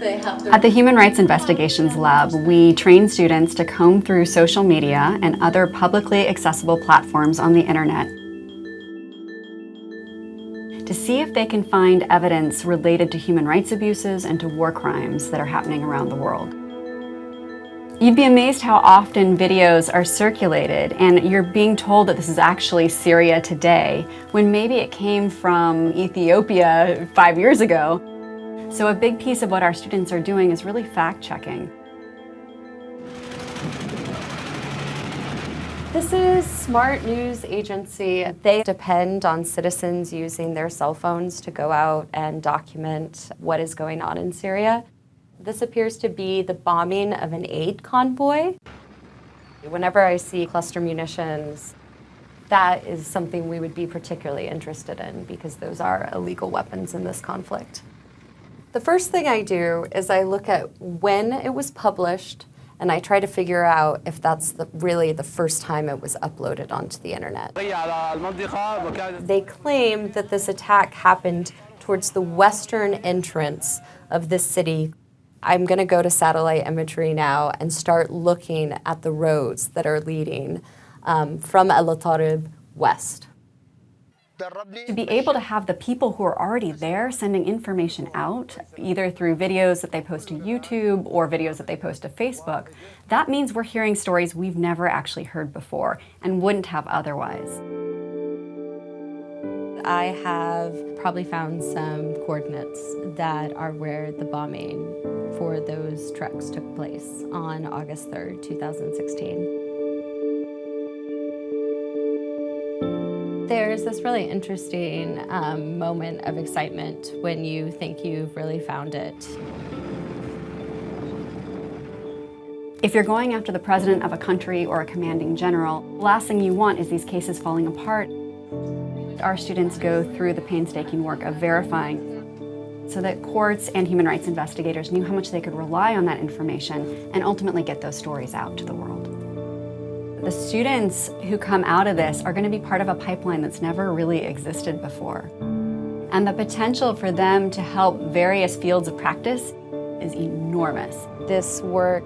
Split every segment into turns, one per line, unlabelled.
At the Human Rights Investigations Lab, we train students to comb through social media and other publicly accessible platforms on the internet to see if they can find evidence related to human rights abuses and to war crimes that are happening around the world. You'd be amazed how often videos are circulated and you're being told that this is actually Syria today, when maybe it came from Ethiopia 5 years ago. So a big piece of what our students are doing is really fact-checking. This is Smart News Agency. They depend on citizens using their cell phones to go out and document what is going on in Syria. This appears to be the bombing of an aid convoy. Whenever I see cluster munitions, that is something we would be particularly interested in because those are illegal weapons in this conflict. The first thing I do is I look at when it was published and I try to figure out if that's really the first time it was uploaded onto the internet. They claim that this attack happened towards the western entrance of this city. I'm going to go to satellite imagery now and start looking at the roads that are leading from El Tarib west. To be able to have the people who are already there sending information out, either through videos that they post to YouTube or videos that they post to Facebook, that means we're hearing stories we've never actually heard before and wouldn't have otherwise. I have probably found some coordinates that are where the bombing for those trucks took place on August 3rd, 2016. There's this really interesting moment of excitement when you think you've really found it. If you're going after the president of a country or a commanding general, the last thing you want is these cases falling apart. Our students go through the painstaking work of verifying so that courts and human rights investigators knew how much they could rely on that information and ultimately get those stories out to the world. The students who come out of this are going to be part of a pipeline that's never really existed before. And the potential for them to help various fields of practice is enormous. This work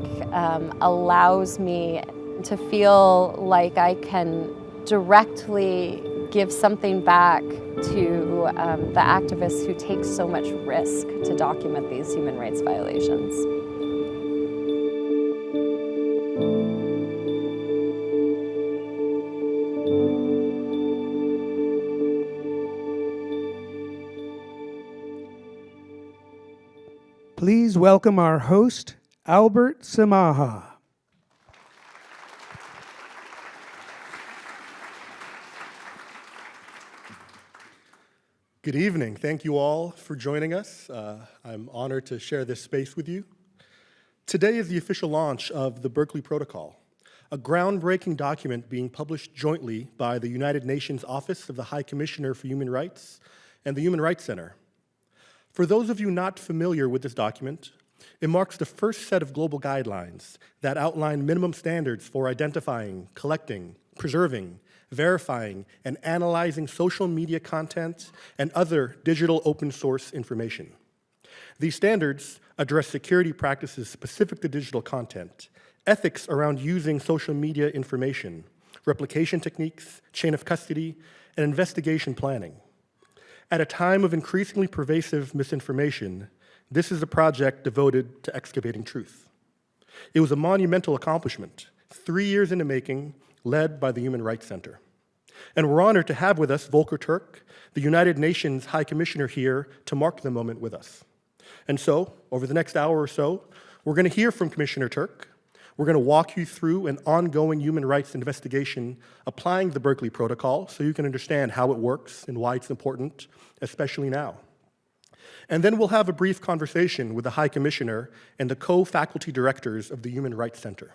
allows me to feel like I can directly give something back to the activists who take so much risk to document these human rights violations.
Please welcome our host, Albert Samaha.
Good evening. Thank you all for joining us. I'm honored to share this space with you. Today is the official launch of the Berkeley Protocol, a groundbreaking document being published jointly by the United Nations Office of the High Commissioner for Human Rights and the Human Rights Center. For those of you not familiar with this document, it marks the first set of global guidelines that outline minimum standards for identifying, collecting, preserving, verifying, and analyzing social media content and other digital open source information. These standards address security practices specific to digital content, ethics around using social media information, replication techniques, chain of custody, and investigation planning. At a time of increasingly pervasive misinformation, this is a project devoted to excavating truth. It was a monumental accomplishment, 3 years in the making, led by the Human Rights Center. And we're honored to have with us Volker Türk, the United Nations High Commissioner, here to mark the moment with us. And so, over the next hour or so, we're going to hear from Commissioner Türk. We're going to walk you through an ongoing human rights investigation applying the Berkeley Protocol so you can understand how it works and why it's important, especially now. And then we'll have a brief conversation with the High Commissioner and the co-faculty directors of the Human Rights Center.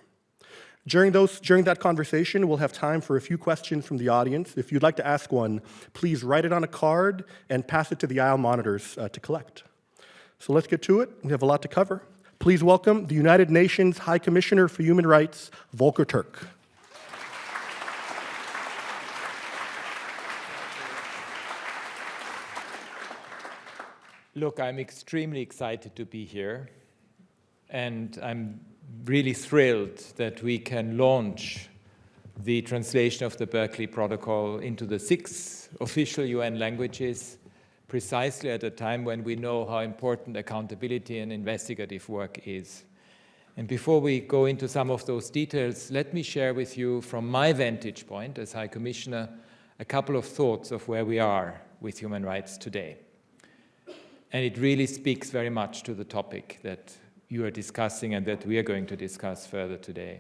During that conversation, we'll have time for a few questions from the audience. If you'd like to ask one, please write it on a card and pass it to the aisle monitors to collect. So let's get to it. We have a lot to cover. Please welcome the United Nations High Commissioner for Human Rights, Volker Türk.
Look, I'm extremely excited to be here. And I'm really thrilled that we can launch the translation of the Berkeley Protocol into the 6 official UN languages precisely at a time when we know how important accountability and investigative work is. And before we go into some of those details, let me share with you from my vantage point as High Commissioner a couple of thoughts of where we are with human rights today. And it really speaks very much to the topic that you are discussing and that we are going to discuss further today.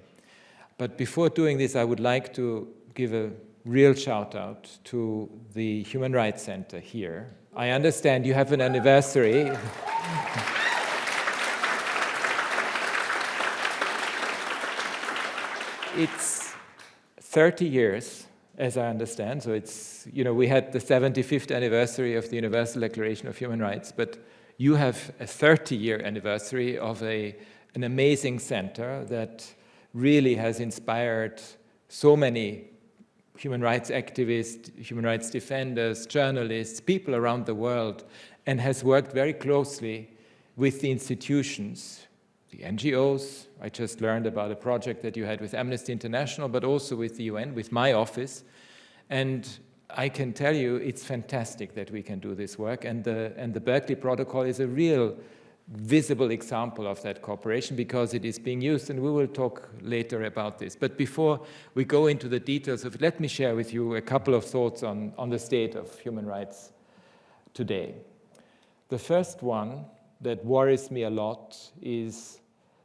But before doing this, I would like to give a real shout out to the Human Rights Center here. I understand you have an anniversary. It's 30 years, as I understand. So it's, we had the 75th anniversary of the Universal Declaration of Human Rights, but you have a 30-year anniversary of an amazing center that really has inspired so many human rights activists, human rights defenders, journalists, people around the world, and has worked very closely with the institutions, the NGOs. I just learned about a project that you had with Amnesty International, but also with the UN, with my office. And I can tell you it's fantastic that we can do this work. And the Berkeley Protocol is a real visible example of that cooperation because it is being used, and we will talk later about this. But before we go into the details of it, let me share with you a couple of thoughts on the state of human rights today. The first one that worries me a lot is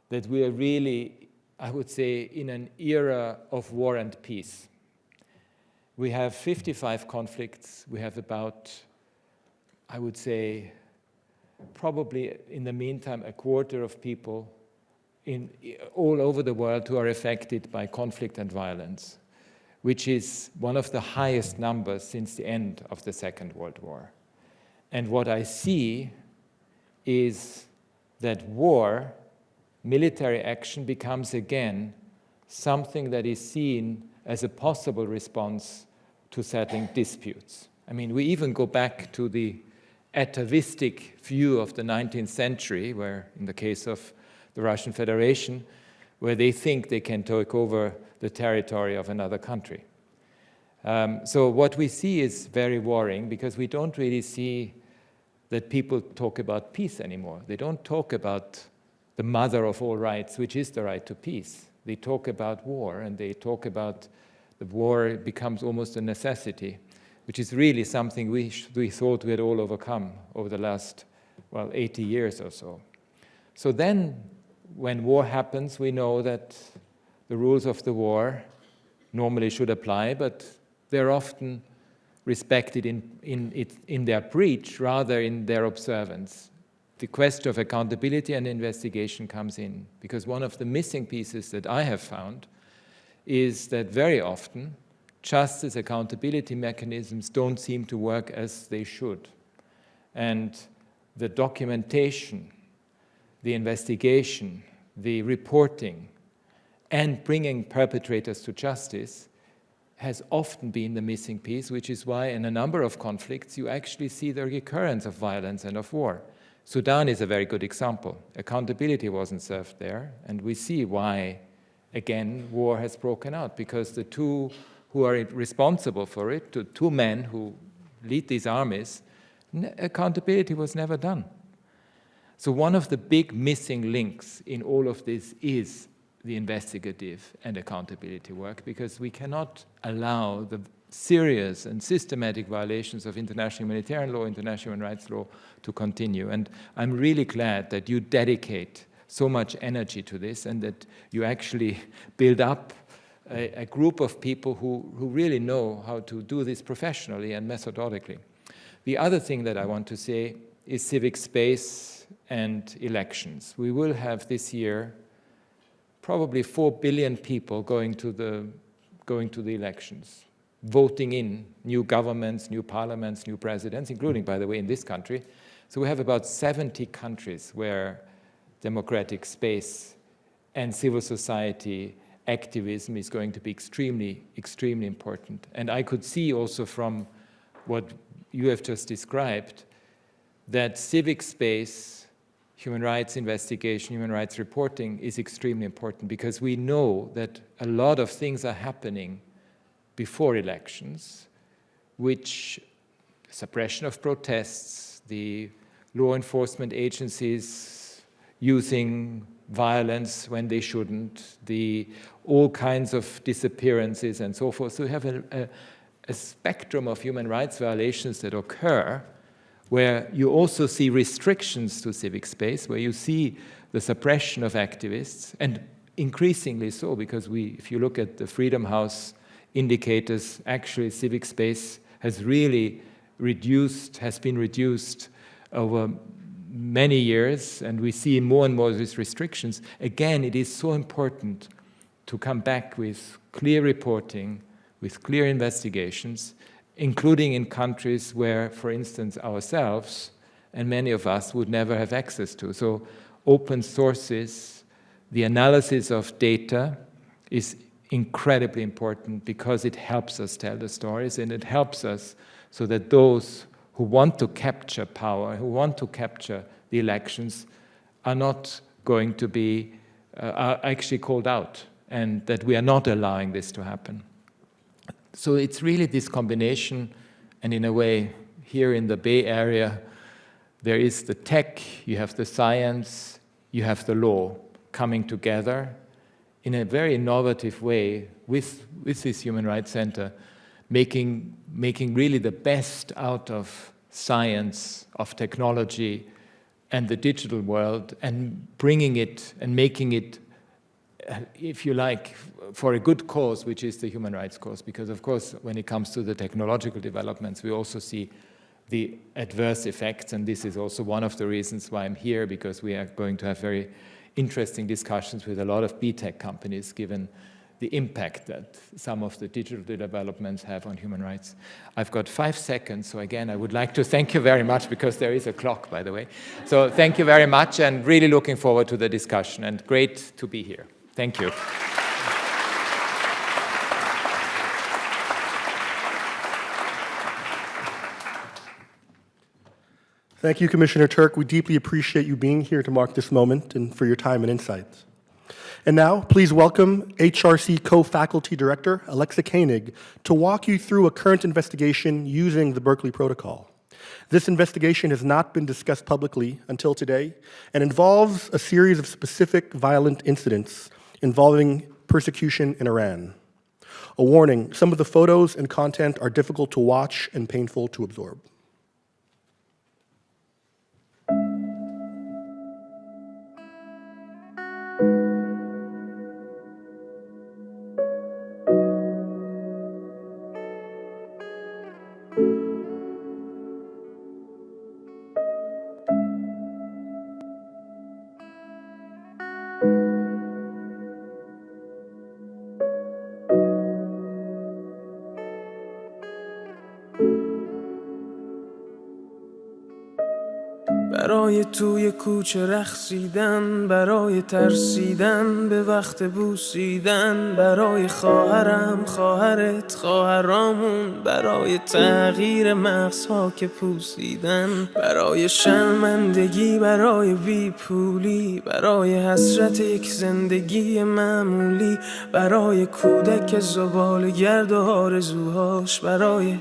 that we are really, I would say, in an era of war and peace. We have 55 conflicts. We have about, I would say, probably in the meantime, a quarter of people all over the world who are affected by conflict and violence, which is one of the highest numbers since the end of the Second World War. And what I see is that war, military action, becomes again something that is seen as a possible response to settling disputes. I mean, we even go back to the atavistic view of the 19th century, where, in the case of the Russian Federation, where they think they can take over the territory of another country. So what we see is very worrying because we don't really see that people talk about peace anymore. They don't talk about the mother of all rights, which is the right to peace. They talk about war, and they talk about the war becomes almost a necessity, which is really something we thought we had all overcome over the last, 80 years or so. So then, when war happens, we know that the rules of the war normally should apply, but they're often respected in their breach rather in their observance. The question of accountability and investigation comes in, because one of the missing pieces that I have found is that very often justice accountability mechanisms don't seem to work as they should. And the documentation, the investigation, the reporting, and bringing perpetrators to justice has often been the missing piece, which is why in a number of conflicts you actually see the recurrence of violence and of war. Sudan is a very good example. Accountability wasn't served there, and we see why, again, war has broken out, because the two who are responsible for it, the two men who lead these armies, accountability was never done. So one of the big missing links in all of this is the investigative and accountability work, because we cannot allow the serious and systematic violations of international humanitarian law, international human rights law to continue. And I'm really glad that you dedicate so much energy to this and that you actually build up a group of people who really know how to do this professionally and methodically. The other thing that I want to say is civic space and elections. We will have this year probably 4 billion people going to the elections, voting in new governments, new parliaments, new presidents, including, by the way, in this country. So we have about 70 countries where democratic space and civil society activism is going to be extremely, extremely important. And I could see also from what you have just described that civic space, human rights investigation, human rights reporting is extremely important, because we know that a lot of things are happening before elections, which suppression of protests, the law enforcement agencies using violence when they shouldn't, all kinds of disappearances and so forth. So we have a spectrum of human rights violations that occur, where you also see restrictions to civic space, where you see the suppression of activists, and increasingly so, because if you look at the Freedom House indicators, actually civic space has really has been reduced over many years, and we see more and more of these restrictions. Again, it is so important to come back with clear reporting, with clear investigations, including in countries where, for instance, ourselves and many of us would never have access to. So open sources, the analysis of data is incredibly important, because it helps us tell the stories, and it helps us so that those who want to capture power, who want to capture the elections, are not going to be are actually called out, and that we are not allowing this to happen. So it's really this combination, and in a way, here in the Bay Area, there is the tech, you have the science, you have the law coming together in a very innovative way with this Human Rights Center, making really the best out of science, of technology, and the digital world, and bringing it and making it, if you like, for a good cause, which is the human rights cause. Because, of course, when it comes to the technological developments, we also see the adverse effects, and this is also one of the reasons why I'm here, because we are going to have very interesting discussions with a lot of B-tech companies, given the impact that some of the digital developments have on human rights. I've got 5 seconds, so again, I would like to thank you very much, because there is a clock, by the way. So thank you very much, and really looking forward to the discussion, and great to be here. Thank you.
Thank you, Commissioner Türk. We deeply appreciate you being here to mark this moment and for your time and insights. And now, please welcome HRC Co-Faculty Director Alexa Koenig to walk you through a current investigation using the Berkeley Protocol. This investigation has not been discussed publicly until today and involves a series of specific violent incidents involving persecution in Iran. A warning, some of the photos and content are difficult to watch and painful to absorb.
برای توی کوچه رقصیدن، برای ترسیدن به وقت بوسیدن، برای خواهرم، خواهرت، خواهرامون، برای تغییر مغزها که پوسیدن، برای شرمندگی، برای بیپولی، برای حسرت یک زندگی معمولی، برای کودک زباله‌گرد و آرزوهاش، برای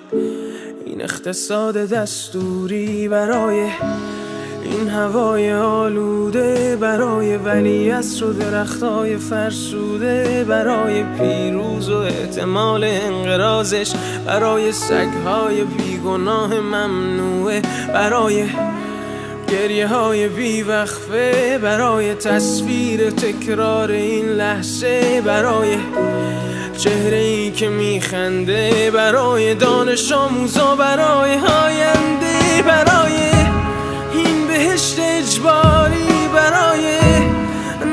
این اقتصاد دستوری، برای این هوای آلوده، برای ولیعصر و درختای فرسوده، برای پیروز و احتمال انقراضش، برای سگهای بیگناه ممنوعه، برای گریه های بیوقفه، برای تصویر تکرار این لحظه، برای چهره ای که میخنده، برای دانش آموزا، برای آینده، برای این بهشت اجباری، برای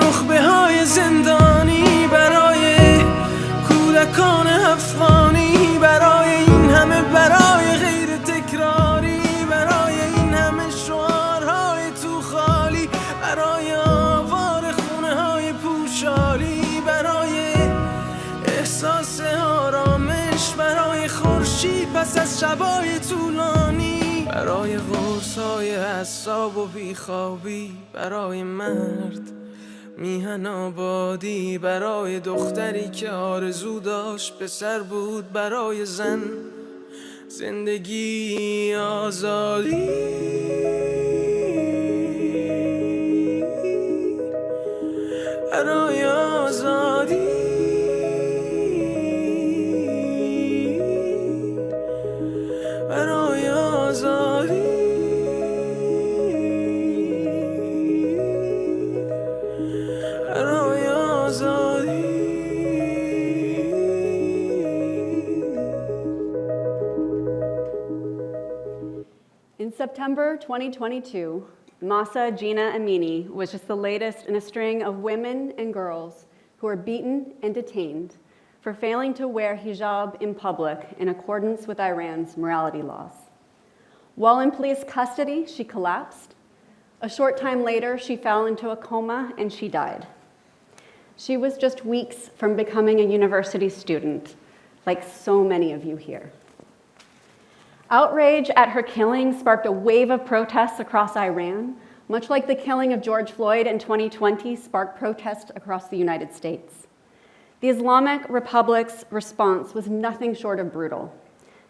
نخبه های زندانی، برای کودکان افغانی، برای این همه برای غیر تکراری، برای این همه شعارهای تو خالی، برای آوار خونه های پوشالی، برای احساس آرامش، برای خورشید پس از شبای طولانی، برای قرصای حساب و بیخوابی، برای مرد میهن آبادی، برای دختری که آرزو داشت پسر بود، برای زن زندگی آزادی، برای آزادی، برای آزادی، برای آزادی.
In September 2022, Mahsa Jina Amini was just the latest in a string of women and girls who were beaten and detained for failing to wear hijab in public in accordance with Iran's morality laws. While in police custody, she collapsed. A short time later, she fell into a coma and she died. She was just weeks from becoming a university student, like so many of you here. Outrage at her killing sparked a wave of protests across Iran, much like the killing of George Floyd in 2020 sparked protests across the United States. The Islamic Republic's response was nothing short of brutal.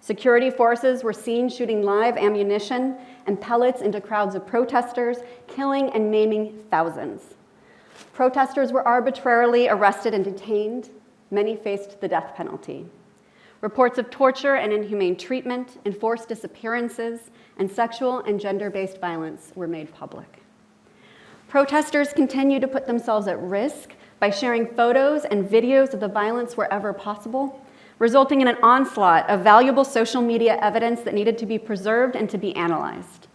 Security forces were seen shooting live ammunition and pellets into crowds of protesters, killing and maiming thousands. Protesters were arbitrarily arrested and detained. Many faced the death penalty. Reports of torture and inhumane treatment, enforced disappearances, and sexual and gender-based violence were made public. Protesters continue to put themselves at risk by sharing photos and videos of the violence wherever possible, resulting in an onslaught of valuable social media evidence that needed to be preserved and to be analyzed.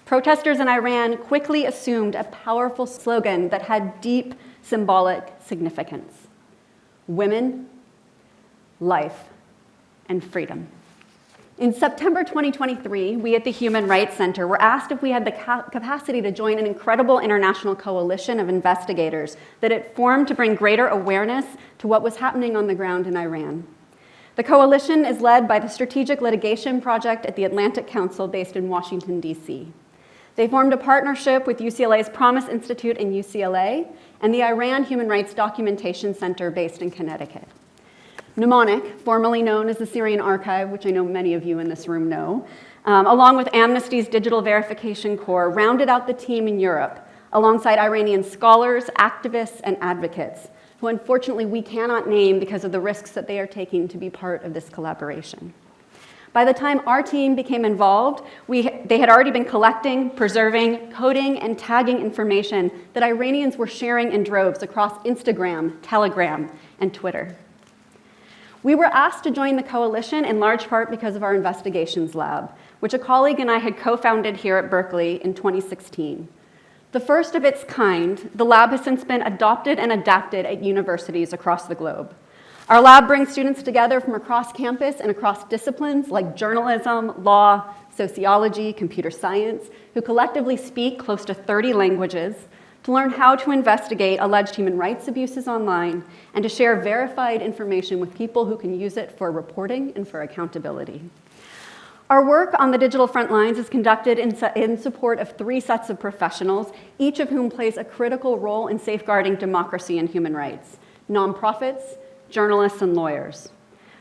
Protesters in Iran quickly assumed a powerful slogan that had deep symbolic significance: women, life, and freedom. In September 2023, we at the Human Rights Center were asked if we had the capacity to join an incredible international coalition of investigators that it formed to bring greater awareness to what was happening on the ground in Iran. The coalition is led by the Strategic Litigation Project at the Atlantic Council based in Washington, D.C. They formed a partnership with UCLA's Promise Institute in UCLA and the Iran Human Rights Documentation Center based in Connecticut. Mnemonic, formerly known as the Syrian Archive, which I know many of you in this room know, along with Amnesty's Digital Verification Corps, rounded out the team in Europe, alongside Iranian scholars, activists, and advocates, who unfortunately we cannot name because of the risks that they are taking to be part of this collaboration. By the time our team became involved, they had already been collecting, preserving, coding, and tagging information that Iranians were sharing in droves across Instagram, Telegram, and Twitter. We were asked to join the coalition in large part because of our investigations lab, which a colleague and I had co-founded here at Berkeley in 2016. The first of its kind, the lab has since been adopted and adapted at universities across the globe. Our lab brings students together from across campus and across disciplines like journalism, law, sociology, computer science, who collectively speak close to 30 languages, to learn how to investigate alleged human rights abuses online, and to share verified information with people who can use it for reporting and for accountability. Our work on the digital front lines is conducted in support of 3 sets of professionals, each of whom plays a critical role in safeguarding democracy and human rights: nonprofits, journalists, and lawyers.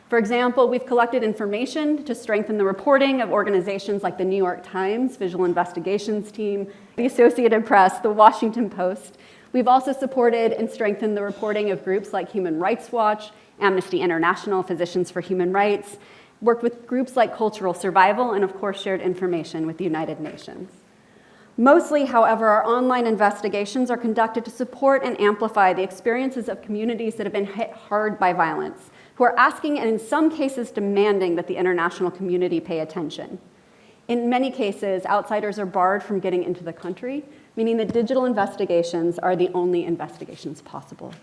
For example, we've collected information to strengthen the reporting of organizations like the New York Times Visual Investigations Team, the Associated Press, the Washington Post. We've also supported and strengthened the reporting of groups like Human Rights Watch, Amnesty International, Physicians for Human Rights, worked with groups like Cultural Survival, and of course shared information with the United Nations. Mostly, however, our online investigations are conducted to support and amplify the experiences of communities that have been hit hard by violence, who are asking and in some cases demanding that the international community pay attention. In many cases, outsiders are barred from getting into the country, meaning that digital investigations are the only investigations possible.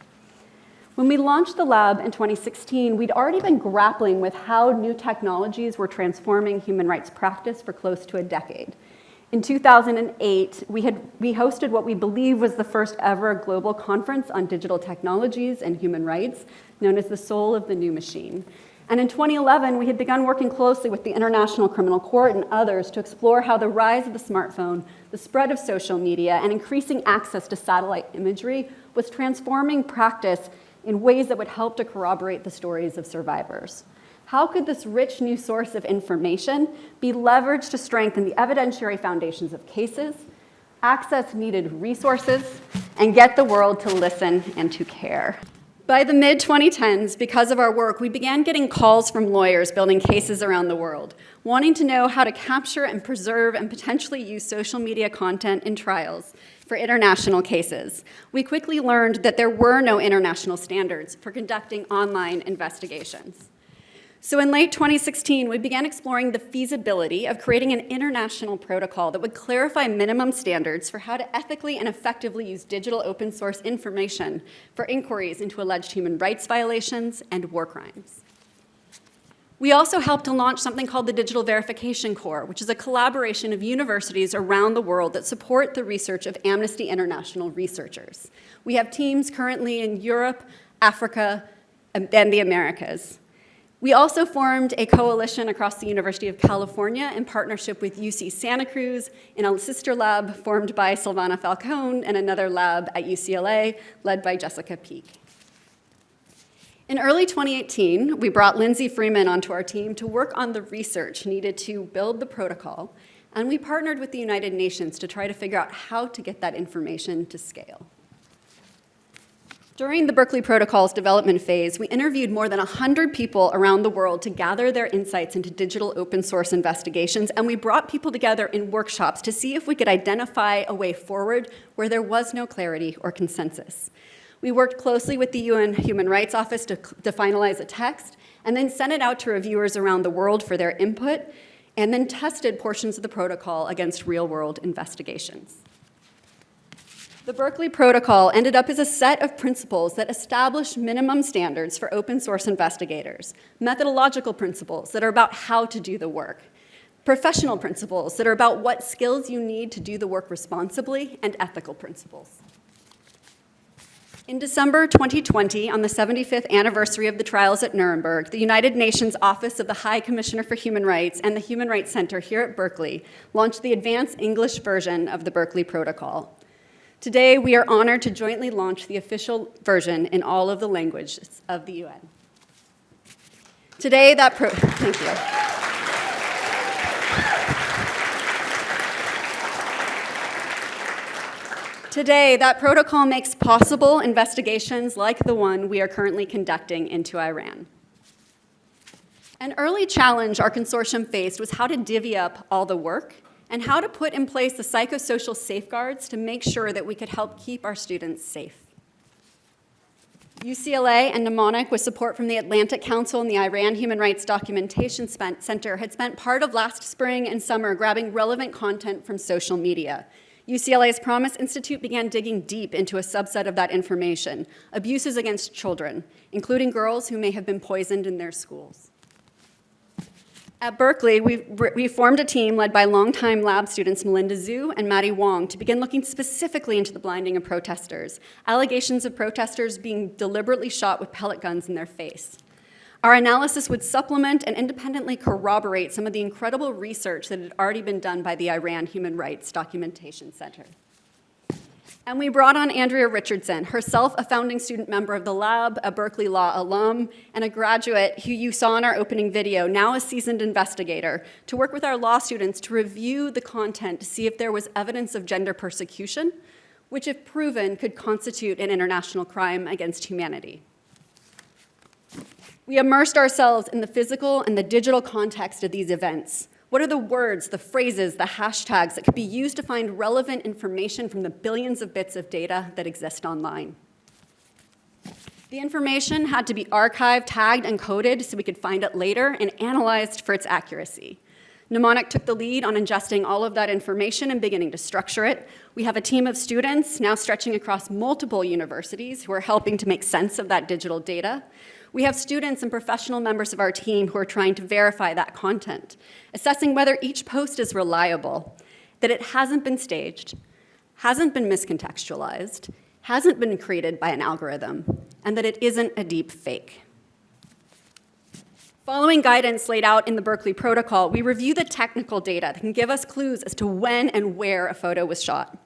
When we launched the lab in 2016, we'd already been grappling with how new technologies were transforming human rights practice for close to a decade. In 2008, we hosted what we believe was the first ever global conference on digital technologies and human rights, known as the Soul of the New Machine. And in 2011, we had begun working closely with the International Criminal Court and others to explore how the rise of the smartphone, the spread of social media, and increasing access to satellite imagery was transforming practice in ways that would help to corroborate the stories of survivors. How could this rich new source of information be leveraged to strengthen the evidentiary foundations of cases, access needed resources, and get the world to listen and to care? By the mid-2010s, because of our work, we began getting calls from lawyers building cases around the world, wanting to know how to capture and preserve and potentially use social media content in trials for international cases. We quickly learned that there were no international standards for conducting online investigations. So in late 2016, we began exploring the feasibility of creating an international protocol that would clarify minimum standards for how to ethically and effectively use digital open source information for inquiries into alleged human rights violations and war crimes. We also helped to launch something called the Digital Verification Corps, which is a collaboration of universities around the world that support the research of Amnesty International researchers. We have teams currently in Europe, Africa, and the Americas. We also formed a coalition across the University of California in partnership with UC Santa Cruz in a sister lab formed by Silvana Falcone and another lab at UCLA led by Jessica Peak. In early 2018, we brought Lindsay Freeman onto our team to work on the research needed to build the protocol, and we partnered with the United Nations to try to figure out how to get that information to scale. During the Berkeley Protocol's development phase, we interviewed more than 100 people around the world to gather their insights into digital open source investigations, and we brought people together in workshops to see if we could identify a way forward where there was no clarity or consensus. We worked closely with the UN Human Rights Office to finalize a text, and then sent it out to reviewers around the world for their input, and then tested portions of the protocol against real-world investigations. The Berkeley Protocol ended up as a set of principles that establish minimum standards for open source investigators, methodological principles that are about how to do the work, professional principles that are about what skills you need to do the work responsibly, and ethical principles. In December 2020, on the 75th anniversary of the trials at Nuremberg, the United Nations Office of the High Commissioner for Human Rights and the Human Rights Center here at Berkeley launched the advanced English version of the Berkeley Protocol. Today, we are honored to jointly launch the official version in all of the languages of the UN. Today, thank you. Today, that protocol makes possible investigations like the one we are currently conducting into Iran. An early challenge our consortium faced was how to divvy up all the work and how to put in place the psychosocial safeguards to make sure that we could help keep our students safe. UCLA and Mnemonic, with support from the Atlantic Council and the Iran Human Rights Documentation Center, had spent part of last spring and summer grabbing relevant content from social media. UCLA's Promise Institute began digging deep into a subset of that information, abuses against children, including girls who may have been poisoned in their schools. At Berkeley, we formed a team led by longtime lab students Melinda Zhu and Maddie Wong to begin looking specifically into the blinding of protesters, allegations of protesters being deliberately shot with pellet guns in their face. Our analysis would supplement and independently corroborate some of the incredible research that had already been done by the Iran Human Rights Documentation Center. And we brought on Andrea Richardson, herself a founding student member of the lab, a Berkeley Law alum, and a graduate who you saw in our opening video, now a seasoned investigator, to work with our law students to review the content to see if there was evidence of gender persecution, which, if proven, could constitute an international crime against humanity. We immersed ourselves in the physical and the digital context of these events. What are the words, the phrases, the hashtags that could be used to find relevant information from the billions of bits of data that exist online? The information had to be archived, tagged, and coded so we could find it later and analyzed for its accuracy. Mnemonic took the lead on ingesting all of that information and beginning to structure it. We have a team of students now stretching across multiple universities who are helping to make sense of that digital data. We have students and professional members of our team who are trying to verify that content, assessing whether each post is reliable, that it hasn't been staged, hasn't been miscontextualized, hasn't been created by an algorithm, and that it isn't a deep fake. Following guidance laid out in the Berkeley Protocol, we review the technical data that can give us clues as to when and where a photo was shot.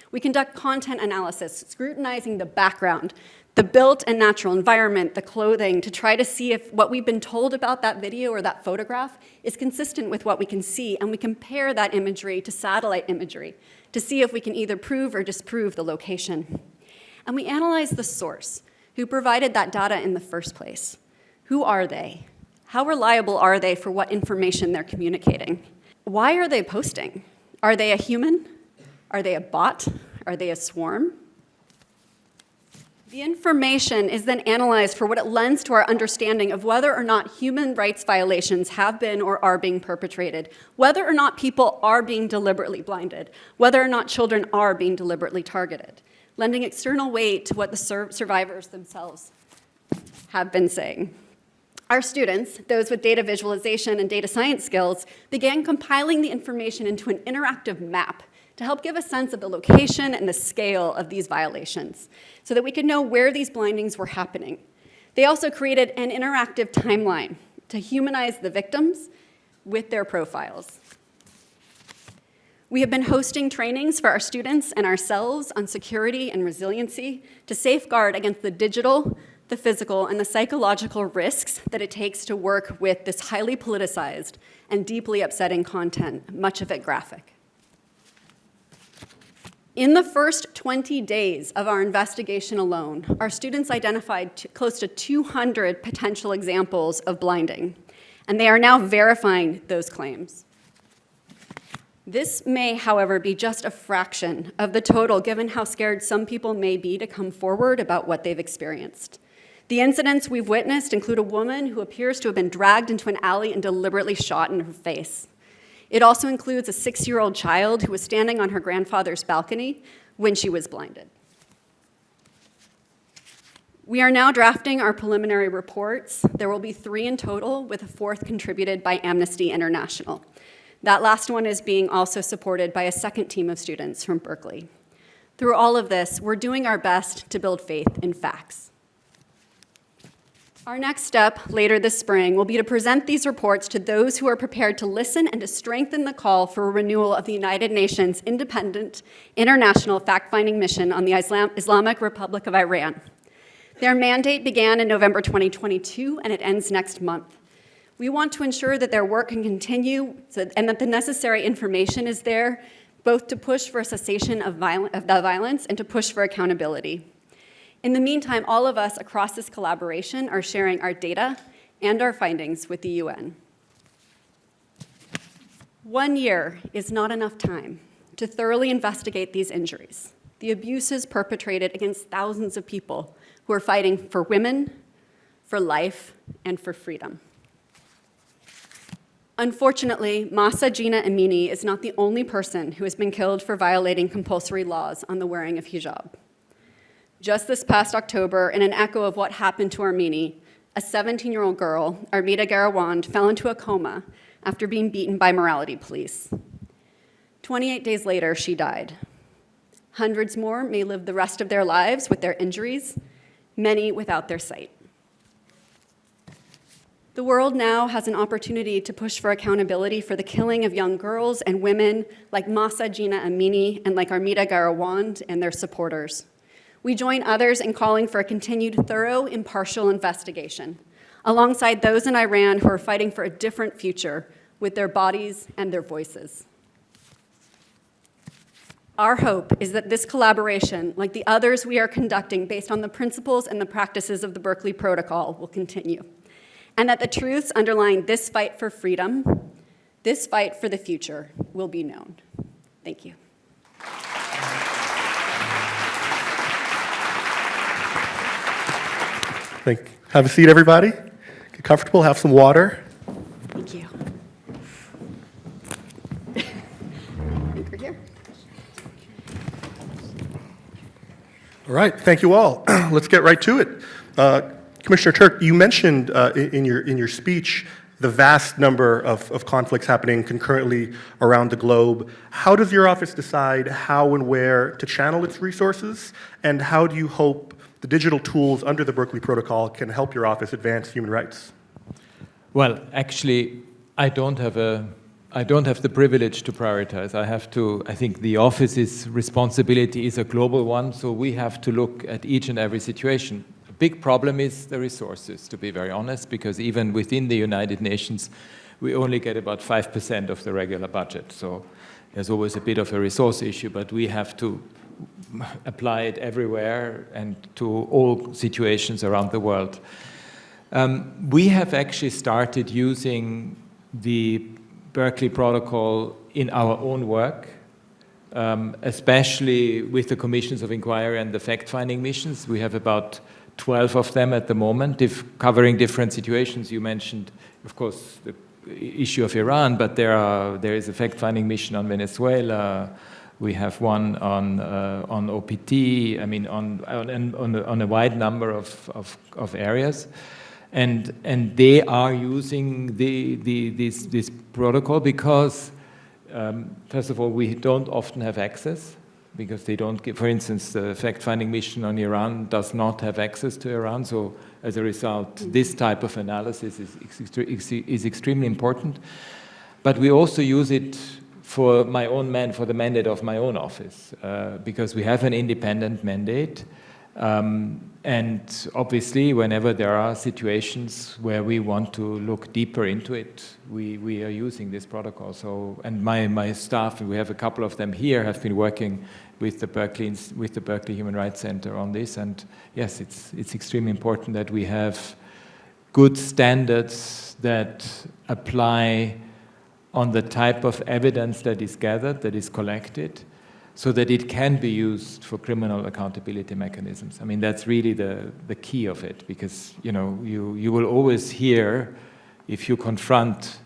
We conduct content analysis, scrutinizing the background, the built and natural environment, the clothing, to try to see if what we've been told about that video or that photograph is consistent with what we can see, and we compare that imagery to satellite imagery to see if we can either prove or disprove the location. And we analyze the source, who provided that data in the first place. Who are they? How reliable are they for what information they're communicating? Why are they posting? Are they a human? Are they a bot? Are they a swarm? The information is then analyzed for what it lends to our understanding of whether or not human rights violations have been or are being perpetrated, whether or not people are being deliberately blinded, whether or not children are being deliberately targeted, lending external weight to what the survivors themselves have been saying. Our students, those with data visualization and data science skills, began compiling the information into an interactive map to help give a sense of the location and the scale of these violations so that we could know where these blindings were happening. They also created an interactive timeline to humanize the victims with their profiles. We have been hosting trainings for our students and ourselves on security and resiliency to safeguard against the digital, the physical, and the psychological risks that it takes to work with this highly politicized and deeply upsetting content, much of it graphic. In the first 20 days of our investigation alone, our students identified close to 200 potential examples of blinding, and they are now verifying those claims. This may, however, be just a fraction of the total, given how scared some people may be to come forward about what they've experienced. The incidents we've witnessed include a woman who appears to have been dragged into an alley and deliberately shot in her face. It also includes a 6-year-old child who was standing on her grandfather's balcony when she was blinded. We are now drafting our preliminary reports. There will be 3 in total, with a 4th contributed by Amnesty International. That last one is being also supported by a second team of students from Berkeley. Through all of this, we're doing our best to build faith in facts. Our next step later this spring will be to present these reports to those who are prepared to listen and to strengthen the call for a renewal of the United Nations independent international fact-finding mission on the Islamic Republic of Iran. Their mandate began in November 2022, and it ends next month. We want to ensure that their work can continue and that the necessary information is there, both to push for a cessation of the violence and to push for accountability. In the meantime, all of us across this collaboration are sharing our data and our findings with the UN. 1 year is not enough time to thoroughly investigate these injuries, the abuses perpetrated against thousands of people who are fighting for women, for life, and for freedom. Unfortunately, Mahsa Jina Amini is not the only person who has been killed for violating compulsory laws on the wearing of hijab. Just this past October, in an echo of what happened to Armini, a 17-year-old girl, Armida Garawand, fell into a coma after being beaten by morality police. 28 days later, she died. Hundreds more may live the rest of their lives with their injuries, many without their sight. The world now has an opportunity to push for accountability for the killing of young girls and women like Mahsa Jina Amini and like Armida Garawand and their supporters. We join others in calling for a continued thorough, impartial investigation, alongside those in Iran who are fighting for a different future with their bodies and their voices. Our hope is that this collaboration, like the others we are conducting based on the principles and the practices of the Berkeley Protocol, will continue, and that the truths underlying this fight for freedom, this fight for the future, will be known. Thank you.
Have a seat, everybody. Get comfortable, have some water.
Thank you. Anchor here.
All right, thank you all. Let's get right to it. Commissioner Türk, you mentioned in your speech the vast number of conflicts happening concurrently around the globe. How does your office decide how and where to channel its resources, and how do you hope the digital tools under the Berkeley Protocol can help your office advance human rights?
Well, actually, I don't have the privilege to prioritize. I think the office's responsibility is a global one, so we have to look at each and every situation. A big problem is the resources, to be very honest, because even within the United Nations, we only get about 5% of the regular budget. So there's always a bit of a resource issue, but we have to apply it everywhere and to all situations around the world. We have actually started using the Berkeley Protocol in our own work, especially with the commissions of inquiry and the fact-finding missions. We have about 12 of them at the moment, covering different situations. You mentioned, of course, the issue of Iran, but there is a fact-finding mission on Venezuela. We have one on OPT. I mean, on a wide number of areas. And they are using this protocol because, first of all, we don't often have access because they don't give, for instance, the fact-finding mission on Iran does not have access to Iran. So as a result, this type of analysis is extremely important. But we also use it for for the mandate of my own office because we have an independent mandate. And obviously, whenever there are situations where we want to look deeper into it, we are using this protocol. So, and my staff, we have a couple of them here, have been working with the Berkeley Human Rights Center on this. And yes, it's extremely important that we have good standards that apply on the type of evidence that is gathered, that is collected, so that it can be used for criminal accountability mechanisms. I mean, that's really the key of it, because you will always hear, if you confront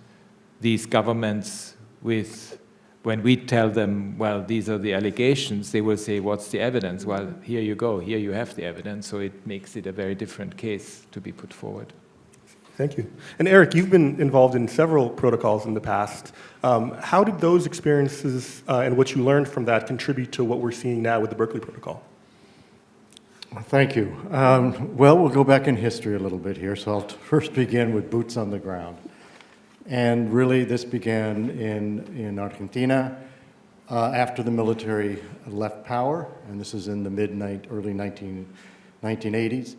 these governments with, when we tell them, well, these are the allegations, they will say, what's the evidence? Well, here you go, here you have the evidence, so it makes it a very different case to be put forward.
Thank you. And Eric, you've been involved in several protocols in the past. How did those experiences and what you learned from that contribute to what we're seeing now with the Berkeley Protocol?
Thank you. Well, we'll go back in history a little bit here. So I'll first begin with boots on the ground. And really, this began in Argentina after the military left power, and this is in the early 1980s.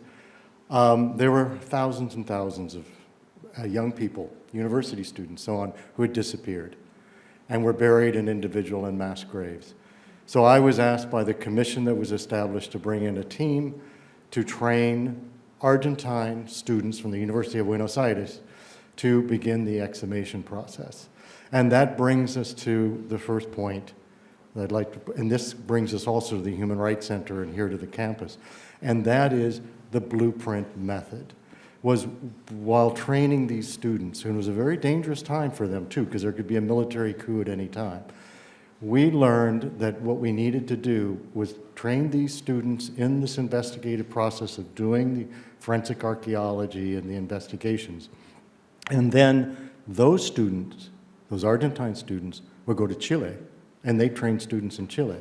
There were thousands and thousands of young people, university students, so on, who had disappeared and were buried in individual and mass graves. So I was asked by the commission that was established to bring in a team to train Argentine students from the University of Buenos Aires to begin the exhumation process. And that brings us to the first point that I'd like to, and this brings us also to the Human Rights Center and here to the campus, and that is the blueprint method. Was while training these students, and it was a very dangerous time for them too, because there could be a military coup at any time, we learned that what we needed to do was train these students in this investigative process of doing the forensic archaeology and the investigations. And then those students, those Argentine students, would go to Chile, and they trained students in Chile,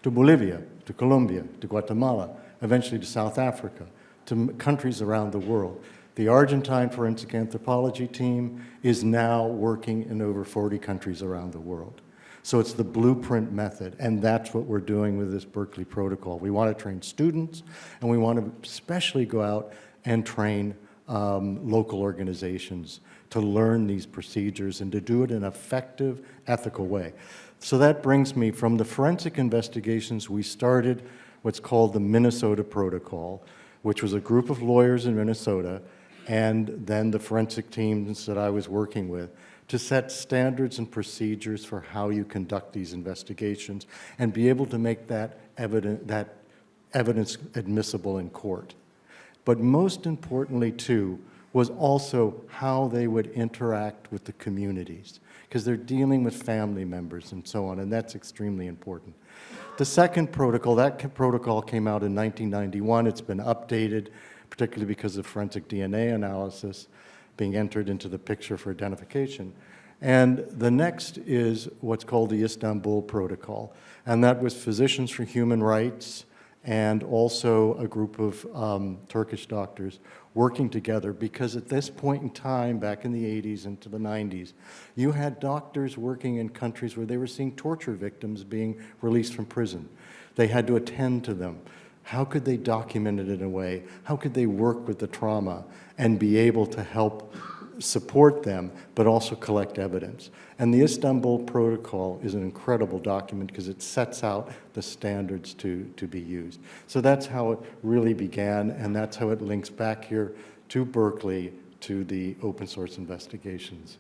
to Bolivia, to Colombia, to Guatemala, eventually to South Africa, to countries around the world. The Argentine forensic anthropology team is now working in over 40 countries around the world. So it's the blueprint method, and that's what we're doing with this Berkeley Protocol. We want to train students, and we want to especially go out and train local organizations to learn these procedures and to do it in an effective, ethical way. So that brings me from the forensic investigations, we started what's called the Minnesota Protocol, which was a group of lawyers in Minnesota and then the forensic teams that I was working with to set standards and procedures for how you conduct these investigations and be able to make that evidence admissible in court. But most importantly, too, was also how they would interact with the communities, because they're dealing with family members and so on, and that's extremely important. The second protocol, that protocol came out in 1991. It's been updated, particularly because of forensic DNA analysis being entered into the picture for identification. And the next is what's called the Istanbul Protocol, and that was Physicians for Human Rights and also a group of Turkish doctors working together, because at this point in time, back in the 80s into the 90s, you had doctors working in countries where they were seeing torture victims being released from prison. They had to attend to them. How could they document it in a way? How could they work with the trauma and be able to help support them, but also collect evidence? And the Istanbul Protocol is an incredible document because it sets out the standards to be used. So that's how it really began, and that's how it links back here to Berkeley, to the open source investigations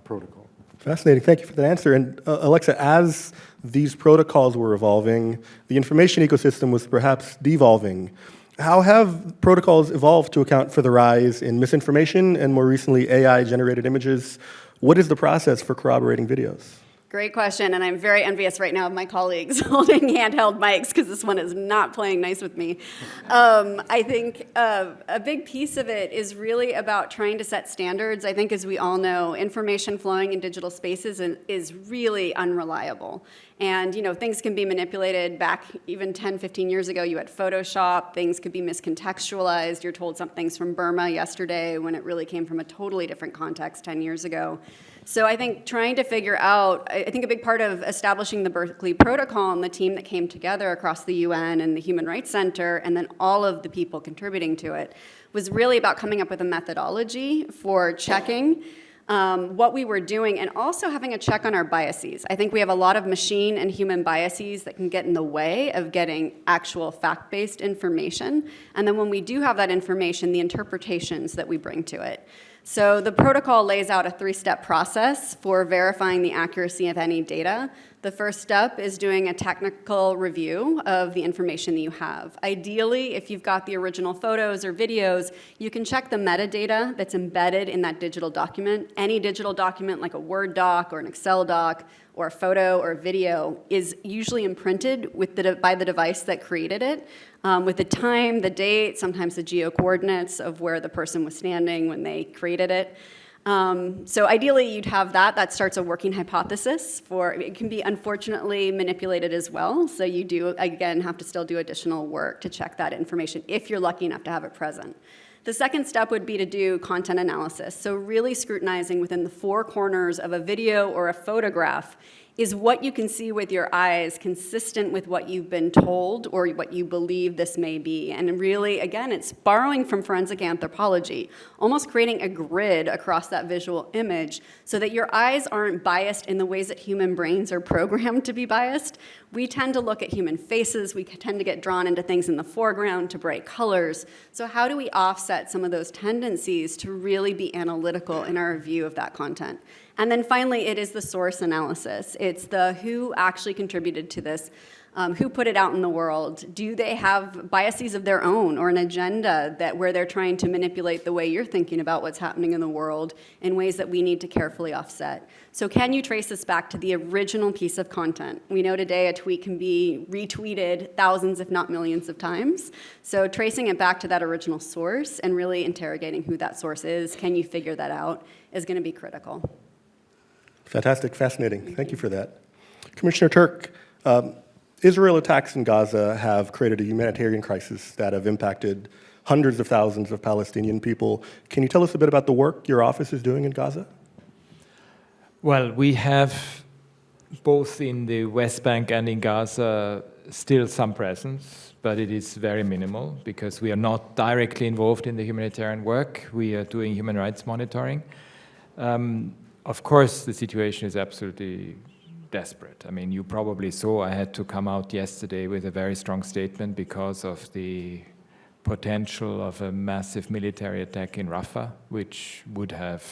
protocol.
Fascinating. Thank you for that answer. And Alexa, as these protocols were evolving, the information ecosystem was perhaps devolving. How have protocols evolved to account for the rise in misinformation and more recently AI-generated images? What is the process for corroborating videos?
Great question, and I'm very envious right now of my colleagues holding handheld mics because this one is not playing nice with me. I think a big piece of it is really about trying to set standards. I think, as we all know, information flowing in digital spaces is really unreliable. And things can be manipulated. Back even 10, 15 years ago, you had Photoshop. Things could be miscontextualized. You're told something's from Burma yesterday when it really came from a totally different context 10 years ago. So I think trying to figure out, I think a big part of establishing the Berkeley Protocol and the team that came together across the UN and the Human Rights Center, and then all of the people contributing to it, was really about coming up with a methodology for checking what we were doing, and also having a check on our biases. I think we have a lot of machine and human biases that can get in the way of getting actual fact-based information. And then when we do have that information, the interpretations that we bring to it. So the protocol lays out a 3-step process for verifying the accuracy of any data. The first step is doing a technical review of the information that you have. Ideally, if you've got the original photos or videos, you can check the metadata that's embedded in that digital document. Any digital document, like a Word doc or an Excel doc or a photo or a video, is usually imprinted by the device that created it, with the time, the date, sometimes the geo-coordinates of where the person was standing when they created it. So ideally, you'd have that. That starts a working hypothesis for, it can be unfortunately manipulated as well. So you do, again, have to still do additional work to check that information if you're lucky enough to have it present. The second step would be to do content analysis. So really scrutinizing within the 4 corners of a video or a photograph, is what you can see with your eyes consistent with what you've been told or what you believe this may be? And really, again, it's borrowing from forensic anthropology, almost creating a grid across that visual image so that your eyes aren't biased in the ways that human brains are programmed to be biased. We tend to look at human faces. We tend to get drawn into things in the foreground, to bright colors. So how do we offset some of those tendencies to really be analytical in our view of that content? And then finally, it is the source analysis. It's the who actually contributed to this, who put it out in the world. Do they have biases of their own or an agenda where they're trying to manipulate the way you're thinking about what's happening in the world in ways that we need to carefully offset? So can you trace this back to the original piece of content? We know today a tweet can be retweeted thousands, if not millions of times. So tracing it back to that original source and really interrogating who that source is, can you figure that out, is going to be critical.
Fantastic, fascinating. Thank you for that. Commissioner Türk, Israel attacks in Gaza have created a humanitarian crisis that have impacted hundreds of thousands of Palestinian people. Can you tell us a bit about the work your office is doing in Gaza?
Well, we have both in the West Bank and in Gaza still some presence, but it is very minimal because we are not directly involved in the humanitarian work. We are doing human rights monitoring. Of course, the situation is absolutely desperate. I mean, you probably saw I had to come out yesterday with a very strong statement because of the potential of a massive military attack in Rafah, which would have,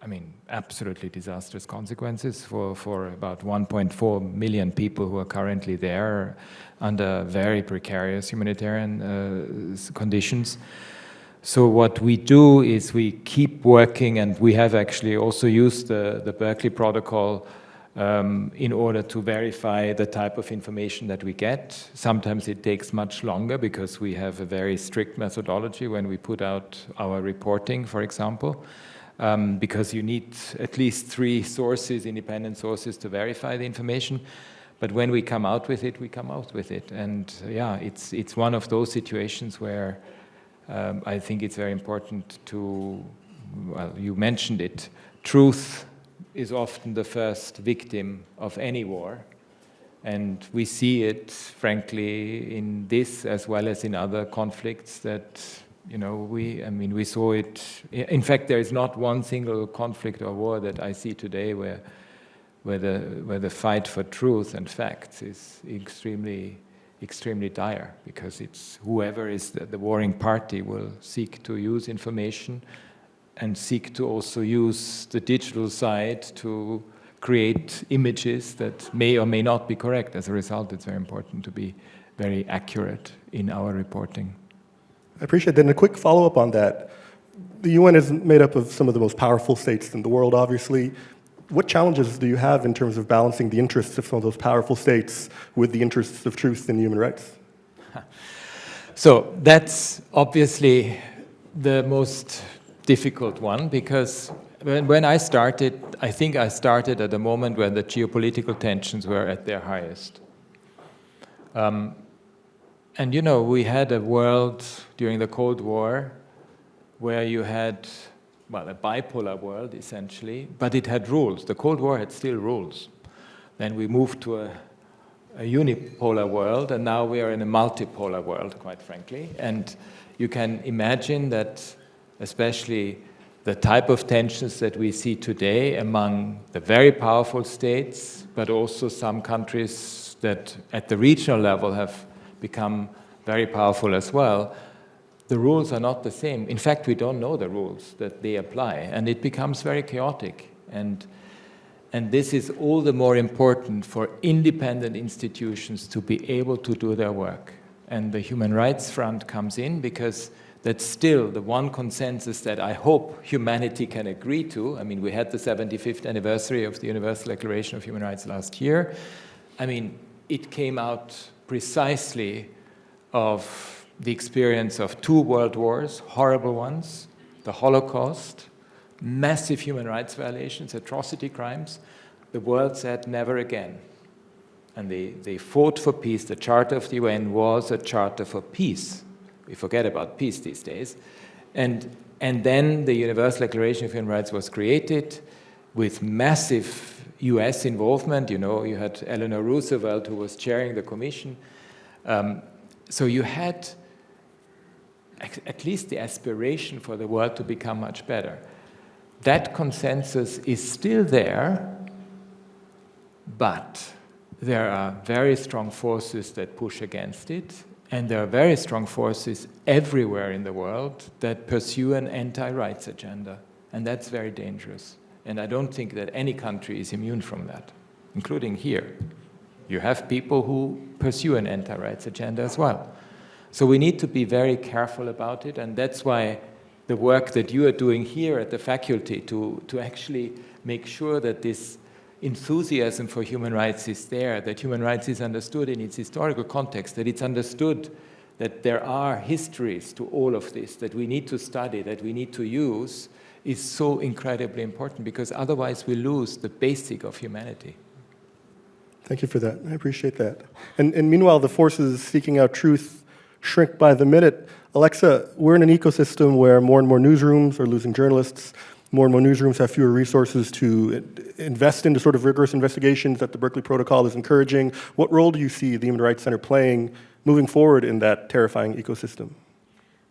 I mean, absolutely disastrous consequences for about 1.4 million people who are currently there under very precarious humanitarian conditions. So what we do is we keep working, and we have actually also used the Berkeley Protocol in order to verify the type of information that we get. Sometimes it takes much longer because we have a very strict methodology when we put out our reporting, for example, because you need at least 3 sources, independent sources, to verify the information. But when we come out with it, we come out with it. And yeah, it's one of those situations where I think it's very important to, well, you mentioned it, truth is often the first victim of any war. And we see it, frankly, in this as well as in other conflicts that, we saw it. In fact, there is not one single conflict or war that I see today where the fight for truth and facts is extremely dire, because it's whoever is the warring party will seek to use information and seek to also use the digital side to create images that may or may not be correct. As a result, it's very important to be very accurate in our reporting.
I appreciate that. And a quick follow-up on that. The UN is made up of some of the most powerful states in the world, obviously. What challenges do you have in terms of balancing the interests of some of those powerful states with the interests of truth and human rights?
So that's obviously the most difficult one, because when I started, I think I started at a moment when the geopolitical tensions were at their highest. And we had a world during the Cold War where you had, well, a bipolar world, essentially, but it had rules. The Cold War had still rules. Then we moved to a unipolar world, and now we are in a multipolar world, quite frankly. And you can imagine that, especially the type of tensions that we see today among the very powerful states, but also some countries that at the regional level have become very powerful as well, the rules are not the same. In fact, we don't know the rules that they apply, and it becomes very chaotic. And this is all the more important for independent institutions to be able to do their work. And the Human Rights Front comes in because that's still the one consensus that I hope humanity can agree to. I mean, we had the 75th anniversary of the Universal Declaration of Human Rights last year. I mean, it came out precisely of the experience of 2 world wars, horrible ones, the Holocaust, massive human rights violations, atrocity crimes. The world said never again. And they fought for peace. The Charter of the UN was a charter for peace. We forget about peace these days. And then the Universal Declaration of Human Rights was created with massive US involvement. You had Eleanor Roosevelt, who was chairing the commission. So you had at least the aspiration for the world to become much better. That consensus is still there, but there are very strong forces that push against it, and there are very strong forces everywhere in the world that pursue an anti-rights agenda, and that's very dangerous. And I don't think that any country is immune from that, including here. You have people who pursue an anti-rights agenda as well. So we need to be very careful about it, and that's why the work that you are doing here at the faculty to actually make sure that this enthusiasm for human rights is there, that human rights is understood in its historical context, that it's understood that there are histories to all of this, that we need to study, that we need to use, is so incredibly important, because otherwise we lose the basic of humanity.
Thank you for that. I appreciate that. And meanwhile, the forces seeking out truth shrink by the minute. Alexa, we're in an ecosystem where more and more newsrooms are losing journalists. More and more newsrooms have fewer resources to invest into sort of rigorous investigations that the Berkeley Protocol is encouraging. What role do you see the Human Rights Center playing moving forward in that terrifying ecosystem?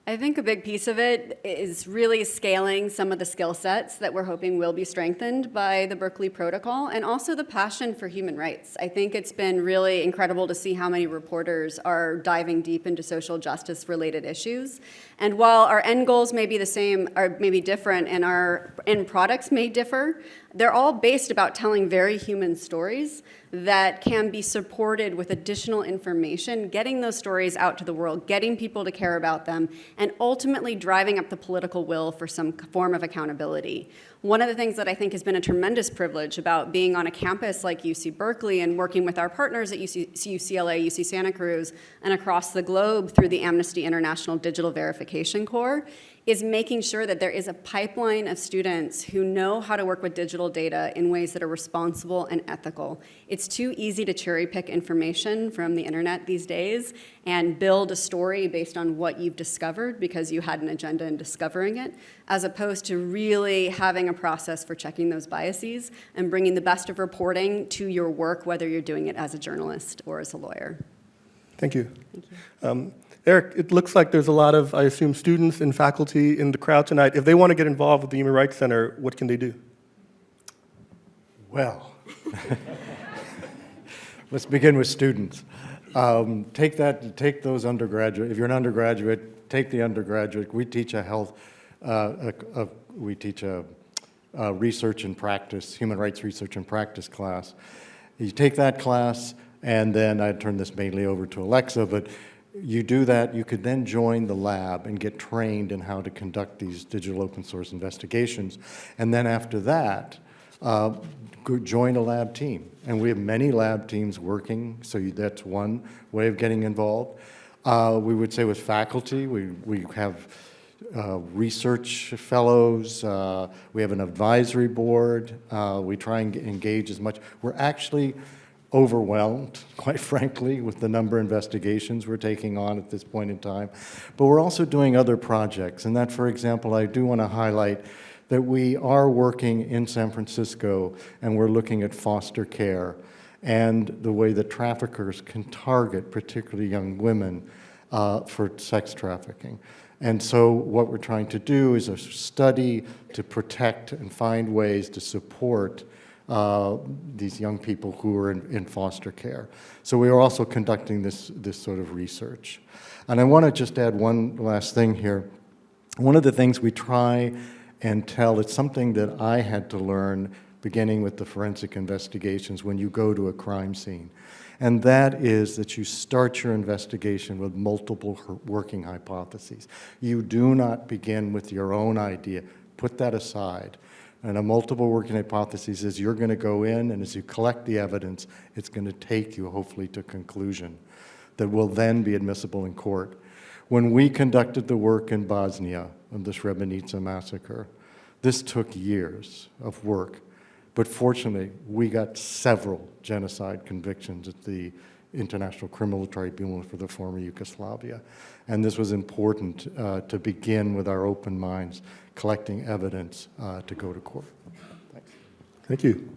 I think a big piece of it is really scaling some of the skill sets that we're hoping will be strengthened by the Berkeley Protocol, and also the passion for human rights. I think it's been really incredible to see how many reporters are diving deep into social justice related issues. And while our end goals may be the same, or maybe different, and our end products may differ, they're all based about telling very human stories that can be supported with additional information, getting those stories out to the world, getting people to care about them, and ultimately driving up the political will for some form of accountability. One of the things that I think has been a tremendous privilege about being on a campus like UC Berkeley and working with our partners at UCLA, UC Santa Cruz, and across the globe through the Amnesty International Digital Verification Corps is making sure that there is a pipeline of students who know how to work with digital data in ways that are responsible and ethical. It's too easy to cherry pick information from the internet these days and build a story based on what you've discovered because you had an agenda in discovering it, as opposed to really having a process for checking those biases and bringing the best of reporting to your work, whether you're doing it as a journalist or as a lawyer.
Thank you.
Thank you.
Eric, it looks like there's a lot of, I assume, students and faculty in the crowd tonight. If they want to get involved with the Human Rights Center, what can they do?
Well, let's begin with students. Take those undergraduate. If you're an undergraduate, take the undergraduate. We teach research and practice, human rights research and practice class. You take that class, and then I turn this mainly over to Alexa, but you do that, you could then join the lab and get trained in how to conduct these digital open source investigations. And then after that, join a lab team. And we have many lab teams working, so that's one way of getting involved. We would say with faculty, we have research fellows, we have an advisory board, we try and engage as much. We're actually overwhelmed, quite frankly, with the number of investigations we're taking on at this point in time. But we're also doing other projects, and that, for example, I do want to highlight that we are working in San Francisco, and we're looking at foster care and the way that traffickers can target particularly young women for sex trafficking. And so what we're trying to do is a study to protect and find ways to support these young people who are in foster care. So we are also conducting this sort of research. And I want to just add one last thing here. One of the things we try and tell, it's something that I had to learn beginning with the forensic investigations when you go to a crime scene. And that is that you start your investigation with multiple working hypotheses. You do not begin with your own idea. Put that aside. And a multiple working hypothesis is you're going to go in, and as you collect the evidence, it's going to take you, hopefully, to conclusion that will then be admissible in court. When we conducted the work in Bosnia of the Srebrenica massacre, this took years of work. But fortunately, we got several genocide convictions at the International Criminal Tribunal for the former Yugoslavia. And this was important to begin with our open minds, collecting evidence to go to court. Thanks.
Thank you.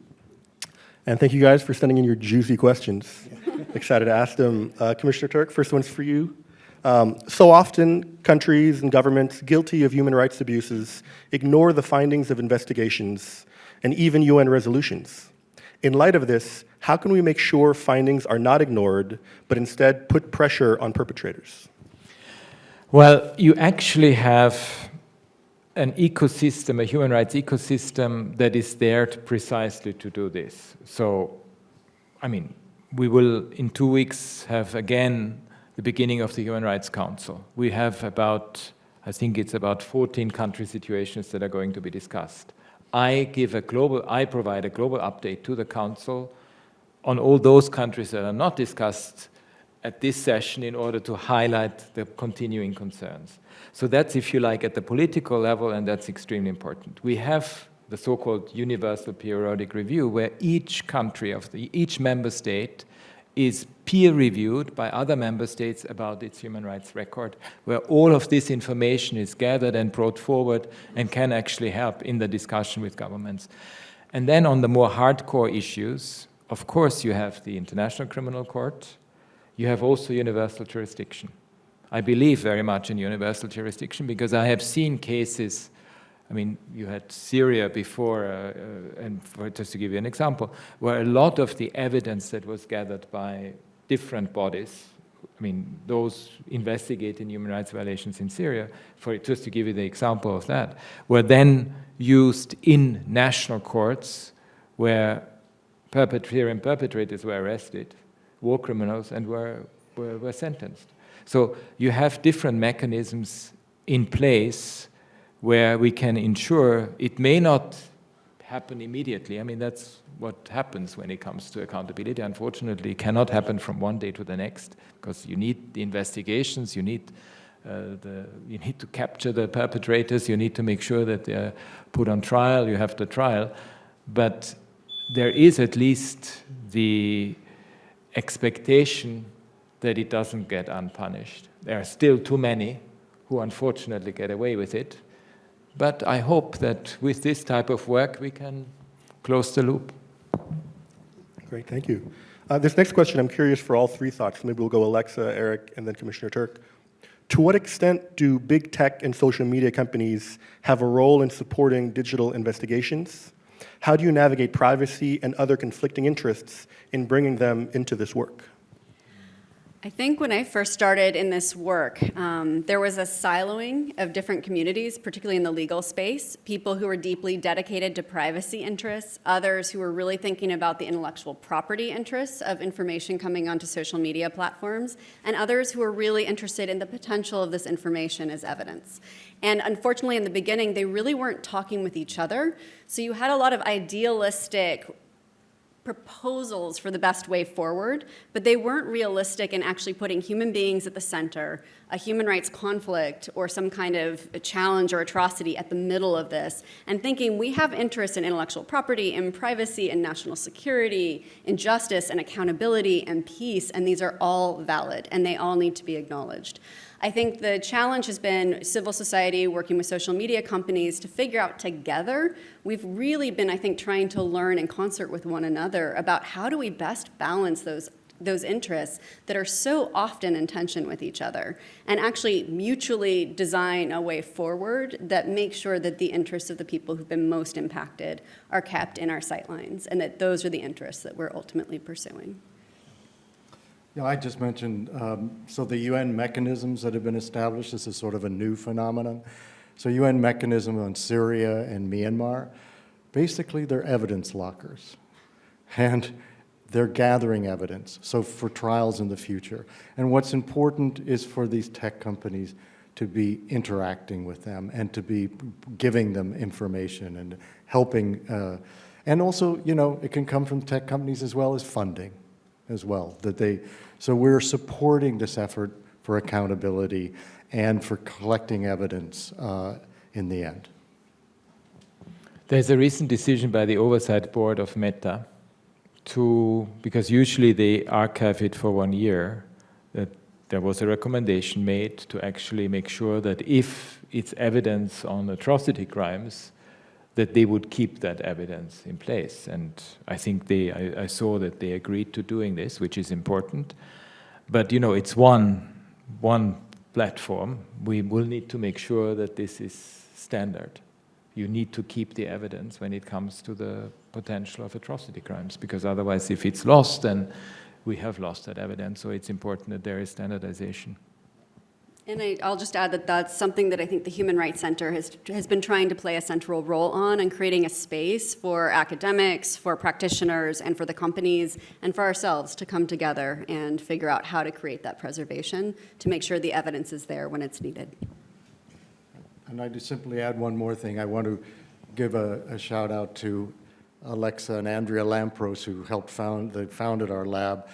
And thank you guys for sending in your juicy questions. Excited to ask them. Commissioner Türk, first one's for you. So often, countries and governments guilty of human rights abuses ignore the findings of investigations and even UN resolutions. In light of this, how can we make sure findings are not ignored, but instead put pressure on perpetrators?
Well, you actually have an ecosystem, a human rights ecosystem that is there precisely to do this. So, I mean, we will in 2 weeks have again the beginning of the Human Rights Council. We have about, I think it's about 14 country situations that are going to be discussed. I provide a global update to the Council on all those countries that are not discussed at this session in order to highlight the continuing concerns. So that's, if you like, at the political level, and that's extremely important. We have the so-called Universal Periodic Review, where each country each member state is peer-reviewed by other member states about its human rights record, where all of this information is gathered and brought forward and can actually help in the discussion with governments. And then on the more hardcore issues, of course you have the International Criminal Court, you have also universal jurisdiction. I believe very much in universal jurisdiction because I have seen cases. I mean, you had Syria before, and just to give you an example, where a lot of the evidence that was gathered by different bodies, I mean, those investigating human rights violations in Syria, just to give you the example of that, were then used in national courts where perpetrators were arrested, war criminals, and were sentenced. So you have different mechanisms in place where we can ensure it may not happen immediately. I mean, that's what happens when it comes to accountability. Unfortunately, it cannot happen from one day to the next because you need the investigations, you need You need to capture the perpetrators, you need to make sure that they're put on trial, you have the trial. But there is at least the expectation that it doesn't get unpunished. There are still too many who unfortunately get away with it. But I hope that with this type of work we can close the loop.
Great, thank you. This next question, I'm curious for all three thoughts. Maybe we'll go Alexa, Eric, and then Commissioner Türk. To what extent do big tech and social media companies have a role in supporting digital investigations? How do you navigate privacy and other conflicting interests in bringing them into this work?
I think when I first started in this work, there was a siloing of different communities, particularly in the legal space, people who were deeply dedicated to privacy interests, others who were really thinking about the intellectual property interests of information coming onto social media platforms, and others who were really interested in the potential of this information as evidence. And unfortunately, in the beginning, they really weren't talking with each other, so you had a lot of idealistic proposals for the best way forward, but they weren't realistic in actually putting human beings at the center, a human rights conflict or some kind of a challenge or atrocity at the middle of this, and thinking we have interest in intellectual property, in privacy, in national security, in justice and accountability and peace, and these are all valid and they all need to be acknowledged. I think the challenge has been civil society working with social media companies to figure out together. We've really been, I think, trying to learn in concert with one another about how do we best balance those interests that are so often in tension with each other and actually mutually design a way forward that makes sure that the interests of the people who've been most impacted are kept in our sightlines and that those are the interests that we're ultimately pursuing.
Yeah, I just mentioned, so the UN mechanisms that have been established, this is sort of a new phenomenon. So UN mechanism on Syria and Myanmar, basically they're evidence lockers. And they're gathering evidence, so for trials in the future. And what's important is for these tech companies to be interacting with them and to be giving them information and helping. And also, you know, it can come from tech companies as well as funding as well. So we're supporting this effort for accountability and for collecting evidence in the end.
There's a recent decision by the Oversight Board of Meta because usually they archive it for 1 year, that there was a recommendation made to actually make sure that if it's evidence on atrocity crimes, that they would keep that evidence in place. And I think I saw that they agreed to doing this, which is important. But, you know, it's one platform. We will need to make sure that this is standard. You need to keep the evidence when it comes to the potential of atrocity crimes, because otherwise, if it's lost, then we have lost that evidence. So it's important that there is standardization.
And I'll just add that that's something that I think the Human Rights Center has been trying to play a central role on, and creating a space for academics, for practitioners, and for the companies, and for ourselves to come together and figure out how to create that preservation to make sure the evidence is there when it's needed.
And I just simply add one more thing. I want to give a shout out to Alexa and Andrea Lampros, who founded our lab,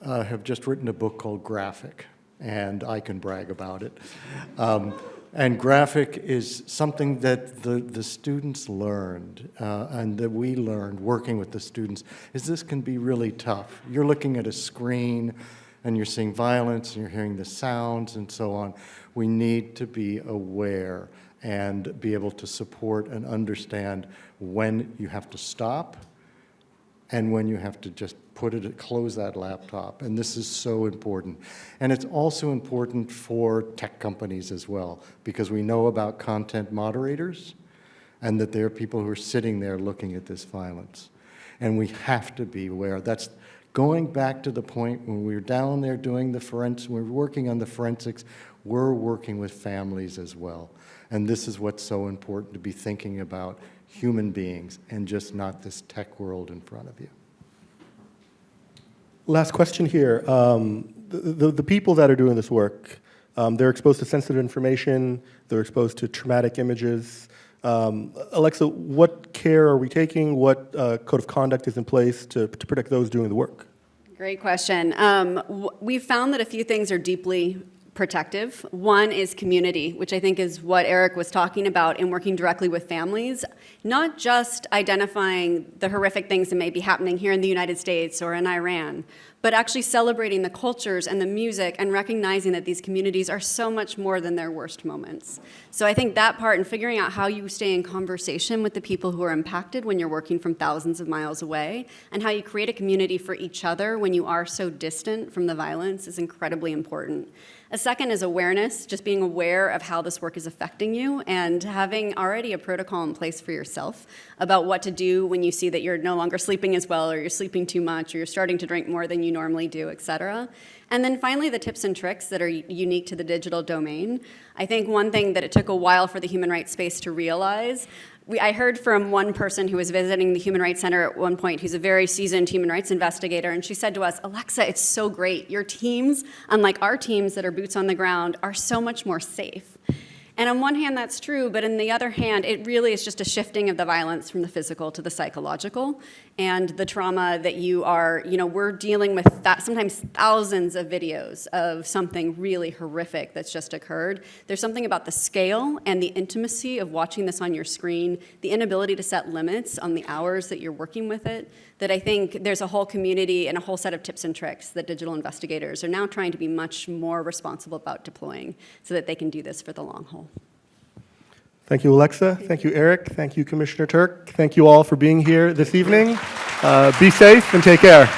have just written a book called Graphic. And I can brag about it. And Graphic is something that the students learned and that we learned working with the students, is this can be really tough. You're looking at a screen and you're seeing violence and you're hearing the sounds and so on. We need to be aware and be able to support and understand when you have to stop and when you have to just close that laptop. And this is so important. And it's also important for tech companies as well, because we know about content moderators and that there are people who are sitting there looking at this violence. And we have to be aware. That's going back to the point when we were down there doing the forensics, we're working on the forensics, we're working with families as well. And this is what's so important, to be thinking about human beings and just not this tech world in front of you.
Last question here. The people that are doing this work, they're exposed to sensitive information, they're exposed to traumatic images. Alexa, what care are we taking? What code of conduct is in place to protect those doing the work?
Great question. We've found that a few things are deeply protective. One is community, which I think is what Eric was talking about in working directly with families, not just identifying the horrific things that may be happening here in the United States or in Iran, but actually celebrating the cultures and the music and recognizing that these communities are so much more than their worst moments. So I think that part and figuring out how you stay in conversation with the people who are impacted when you're working from thousands of miles away, and how you create a community for each other when you are so distant from the violence is incredibly important. A second is awareness, just being aware of how this work is affecting you and having already a protocol in place for yourself about what to do when you see that you're no longer sleeping as well, or you're sleeping too much, or you're starting to drink more than you normally do, et cetera. And then finally, the tips and tricks that are unique to the digital domain. I think one thing that it took a while for the human rights space to realize, I heard from one person who was visiting the Human Rights Center at one point, who's a very seasoned human rights investigator, and she said to us, Alexa, it's so great. Your teams, unlike our teams that are boots on the ground, are so much more safe. And on one hand, that's true, but on the other hand, it really is just a shifting of the violence from the physical to the psychological, and the trauma that you are, we're dealing with that, sometimes thousands of videos of something really horrific that's just occurred. There's something about the scale and the intimacy of watching this on your screen, the inability to set limits on the hours that you're working with it, that I think there's a whole community and a whole set of tips and tricks that digital investigators are now trying to be much more responsible about deploying so that they can do this for the long haul.
Thank you, Alexa. Thank you, Eric. Thank you, Commissioner Türk. Thank you all for being here this evening. Be safe and take care.